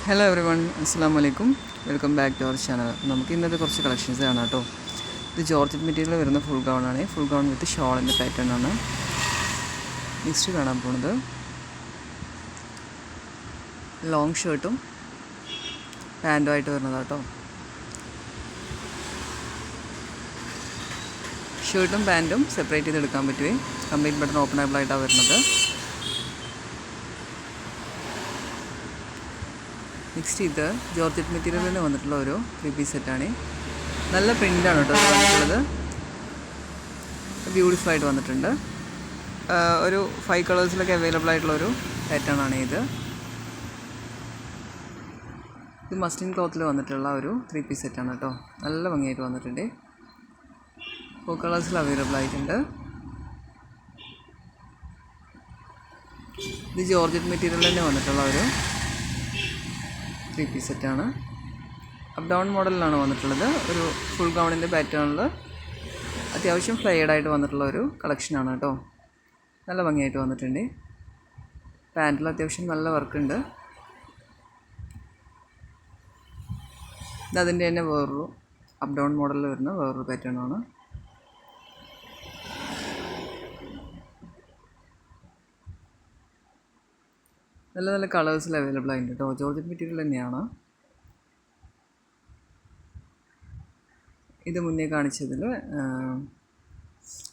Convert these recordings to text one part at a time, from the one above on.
Hello every one, അസ്സാം വലൈക്കും. Welcome back to our channel. നമുക്ക് ഇന്നത്തെ കുറച്ച് കളക്ഷൻസ് കാണാം കേട്ടോ. ഇത് ജോർജറ്റ് മെറ്റീരിയൽ വരുന്ന ഫുൾ ഗൗണാണ്. ഫുൾ ഗൗൺ വിത്ത് ഷോളിൻ്റെ പാറ്റേൺ ആണ്. നെക്സ്റ്റ് കാണാൻ പോകുന്നത് ലോങ് ഷർട്ടും പാൻറ്റും ആയിട്ട് വരുന്നതാണ് കേട്ടോ. ഷർട്ടും പാൻറ്റും സെപ്പറേറ്റ് ചെയ്ത് എടുക്കാൻ പറ്റുമേ. കംപ്ലീറ്റ് ബട്ടൺ ഓപ്പണബിൾ ആയിട്ടാണ് വരുന്നത്. നെക്സ്റ്റ് ഇത് ജോർജറ്റ് മെറ്റീരിയലിൽ വന്നിട്ടുള്ള ഒരു 3-piece സെറ്റാണ്. നല്ല പ്രിൻ്റാണ് കേട്ടോ ഇത് വന്നിട്ടുള്ളത്. ബ്യൂട്ടിഫുൾ ആയിട്ട് വന്നിട്ടുണ്ട്. ഒരു 5 കളേഴ്സിലൊക്കെ അവൈലബിൾ ആയിട്ടുള്ളൊരു പാറ്റേൺ ആണ് ഇത്. ഇത് മസ്ലിൻ ക്ലോത്തിൽ വന്നിട്ടുള്ള ഒരു 3-piece സെറ്റാണ് കേട്ടോ. നല്ല ഭംഗിയായിട്ട് വന്നിട്ടുണ്ട്. 4 കളേഴ്സിൽ അവൈലബിൾ ആയിട്ടുണ്ട്. ഇത് ജോർജറ്റ് മെറ്റീരിയലിൽ തന്നെ വന്നിട്ടുള്ള ഒരു 3-piece സെറ്റാണ്. അപ്പ് ഡൗൺ മോഡലിലാണ് വന്നിട്ടുള്ളത്. ഒരു ഫുൾ ഗൗണിൻ്റെ പാറ്റേണിൽ അത്യാവശ്യം ഫ്ലെയർഡായിട്ട് വന്നിട്ടുള്ള ഒരു കളക്ഷനാണ് കേട്ടോ. നല്ല ഭംഗിയായിട്ട് വന്നിട്ടുണ്ട്. പാൻറ്റിൽ അത്യാവശ്യം നല്ല വർക്കുണ്ട്. ഇതതിൻ്റെ തന്നെ വേറൊരു അപ്പ് ഡൗൺ മോഡലിൽ വരുന്ന വേറൊരു പാറ്റേണാണ്. നല്ല നല്ല കളേഴ്സിൽ അവൈലബിൾ ആയിട്ടുണ്ട് കേട്ടോ. ജോർജറ്റ് മെറ്റീരിയൽ തന്നെയാണ്. ഇത് മുന്നേ കാണിച്ചതിൽ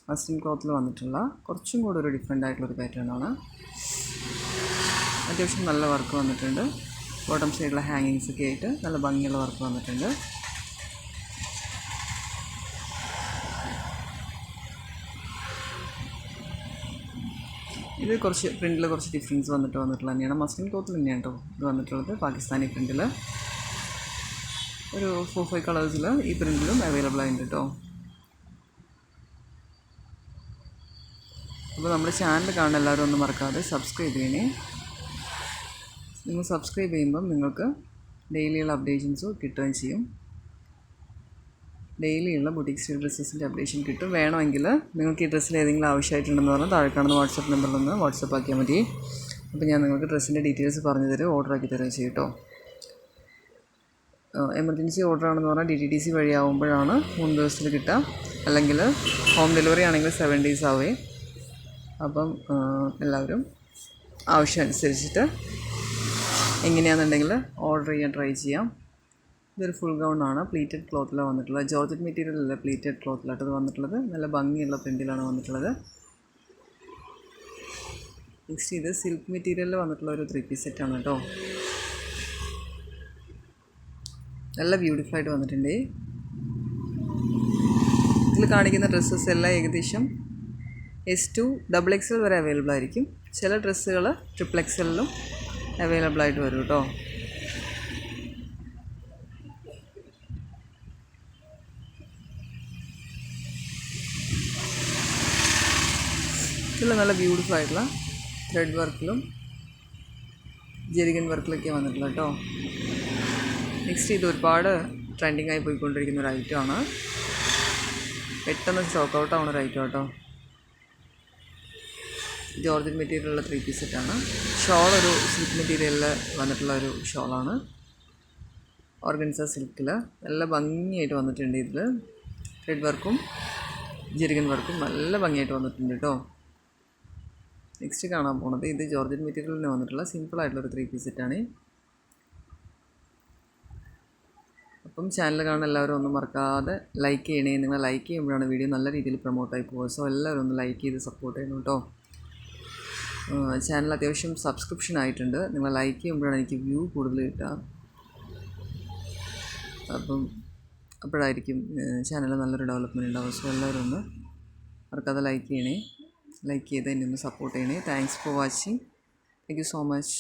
മസ്ലിൻ ക്ലോത്തിൽ വന്നിട്ടുള്ള കുറച്ചും കൂടെ ഒരു ഡിഫറെൻ്റ് ആയിട്ടുള്ളൊരു പാറ്റേണാണ്. അത്യാവശ്യം നല്ല വർക്ക് വന്നിട്ടുണ്ട്. ബോട്ടം സൈഡിലെ ഹാങ്ങിങ്സൊക്കെ ആയിട്ട് നല്ല ഭംഗിയുള്ള വർക്ക് വന്നിട്ടുണ്ട്. ഇത് കുറച്ച് പ്രിൻറ്റിൽ കുറച്ച് ഡിഫറൻസ് വന്നിട്ടുള്ളത് തന്നെയാണ്. മസ്ലിൻ ക്ലോത്തിൽ തന്നെയാണ് കേട്ടോ ഇത് വന്നിട്ടുള്ളത്. പാകിസ്ഥാനി പ്രിൻറ്റിൽ ഒരു 4-5 കളേഴ്സിൽ ഈ പ്രിൻറ്റിലും അവൈലബിൾ ആയിട്ടുണ്ട് കേട്ടോ. അപ്പോൾ നമ്മുടെ ചാനൽ കാണുന്ന എല്ലാവരും ഒന്നും മറക്കാതെ സബ്സ്ക്രൈബ് ചെയ്യണേ. നിങ്ങൾ സബ്സ്ക്രൈബ് ചെയ്യുമ്പം നിങ്ങൾക്ക് ഡെയിലിയുള്ള അപ്ഡേഷൻസും കിട്ടുകയും ചെയ്യും. ഡെയിലിയുള്ള ബുട്ടീക് സ്റ്റൈൽ ഡ്രസ്സസിൻ്റെ അപ്ഡേഷൻ കിട്ടും. വേണമെങ്കിൽ നിങ്ങൾക്ക് ഈ ഡ്രസ്സിൽ ഏതെങ്കിലും ആവശ്യമായിട്ടുണ്ടെന്ന് പറഞ്ഞാൽ താഴെ കാണുന്ന വാട്സപ്പ് നമ്പറിലൊന്ന് വാട്സപ്പ് ആക്കിയാൽ മതി. അപ്പോൾ ഞാൻ നിങ്ങൾക്ക് ഡ്രസ്സിൻ്റെ ഡീറ്റെയിൽസ് പറഞ്ഞു തരും, ഓർഡർ ആക്കി തരുകയും ചെയ്യും കേട്ടോ. എമർജൻസി ഓർഡർ ആണെന്ന് പറഞ്ഞാൽ DTDC വഴിയാവുമ്പോഴാണ് 3 ദിവസത്തിൽ കിട്ടുക. അല്ലെങ്കിൽ ഹോം ഡെലിവറി ആണെങ്കിൽ 7 days ആവേ. അപ്പം എല്ലാവരും ആവശ്യം അനുസരിച്ചിട്ട് എങ്ങനെയാണെന്നുണ്ടെങ്കിൽ ഓർഡർ ചെയ്യാൻ ട്രൈ ചെയ്യാം. ഇതൊരു ഫുൾ ഗൗണാണ്. പ്ലീറ്റഡ് ക്ലോത്തിലാണ് വന്നിട്ടുള്ളത്. ജോർജറ്റ് മെറ്റീരിയലല്ല, പ്ലീറ്റഡ് ക്ലോത്തിലായിട്ട് ഇത് വന്നിട്ടുള്ളത്. നല്ല ഭംഗിയുള്ള പ്രിൻറ്റിലാണ് വന്നിട്ടുള്ളത്. നെക്സ്റ്റ് ഇത് സിൽക്ക് മെറ്റീരിയലിൽ വന്നിട്ടുള്ള ഒരു 3-piece സെറ്റാണ് കേട്ടോ. നല്ല ബ്യൂട്ടിഫുൾ ആയിട്ട് വന്നിട്ടുണ്ട്. ഇതിൽ കാണിക്കുന്ന ഡ്രസ്സസ് എല്ലാം ഏകദേശം S2 XXL വരെ അവൈലബിൾ ആയിരിക്കും. ചില ഡ്രസ്സുകൾ XXL അവൈലബിൾ ആയിട്ട് വരും കേട്ടോ. ഇതിൽ നല്ല ബ്യൂട്ടിഫുൾ ആയിട്ടുള്ള ത്രെഡ് വർക്കിലും ജെറിഗൻ വർക്കിലൊക്കെ വന്നിട്ടുള്ള കേട്ടോ. നെക്സ്റ്റ് ഇത് ഒരുപാട് ട്രെൻഡിങ് ആയി പോയിക്കൊണ്ടിരിക്കുന്ന ഒരു ഐറ്റമാണ്. പെട്ടെന്ന് സ്റ്റോക്ക് ഔട്ട് ആവുന്ന ഒരു ഐറ്റം കേട്ടോ. ജോർജറ്റ് മെറ്റീരിയലുള്ള 3-piece സെറ്റാണ്. ഷോൾ ഒരു സിൽക്ക് മെറ്റീരിയലിൽ വന്നിട്ടുള്ള ഒരു ഷോളാണ്. ഓർഗൻസ സിൽക്കിൽ നല്ല ഭംഗിയായിട്ട് വന്നിട്ടുണ്ട്. ഇതിൽ ത്രെഡ് വർക്കും ജെറിഗൻ വർക്കും നല്ല ഭംഗിയായിട്ട് വന്നിട്ടുണ്ട് കേട്ടോ. നെക്സ്റ്റ് കാണാൻ പോകുന്നത് ഇത് ജോർജറ്റ് മെറ്റീരിയലിന് വന്നിട്ടുള്ള സിമ്പിളായിട്ടുള്ളൊരു 3-piece സെറ്റാണ്. അപ്പം ചാനൽ കാണുന്ന എല്ലാവരും ഒന്നും മറക്കാതെ ലൈക്ക് ചെയ്യണേ. നിങ്ങൾ ലൈക്ക് ചെയ്യുമ്പോഴാണ് വീഡിയോ നല്ല രീതിയിൽ പ്രൊമോട്ടായി പോകുക. സോ എല്ലാവരും ഒന്ന് ലൈക്ക് ചെയ്ത് സപ്പോർട്ട് ചെയ്യണം കേട്ടോ. ചാനൽ അത്യാവശ്യം സബ്സ്ക്രിപ്ഷൻ ആയിട്ടുണ്ട്. നിങ്ങൾ ലൈക്ക് ചെയ്യുമ്പോഴാണ് എനിക്ക് വ്യൂ കൂടുതൽ കിട്ടുക. അപ്പോഴായിരിക്കും ചാനൽ നല്ലൊരു ഡെവലപ്മെൻറ്റ് ഉണ്ടാവുക. സോ എല്ലാവരും ഒന്ന് മറക്കാതെ ലൈക്ക് ചെയ്യണേ. ലൈക്ക് ചെയ്ത് എന്നെ ഒന്ന് സപ്പോർട്ട് ചെയ്യണേ. Thanks for watching. Thank you so much.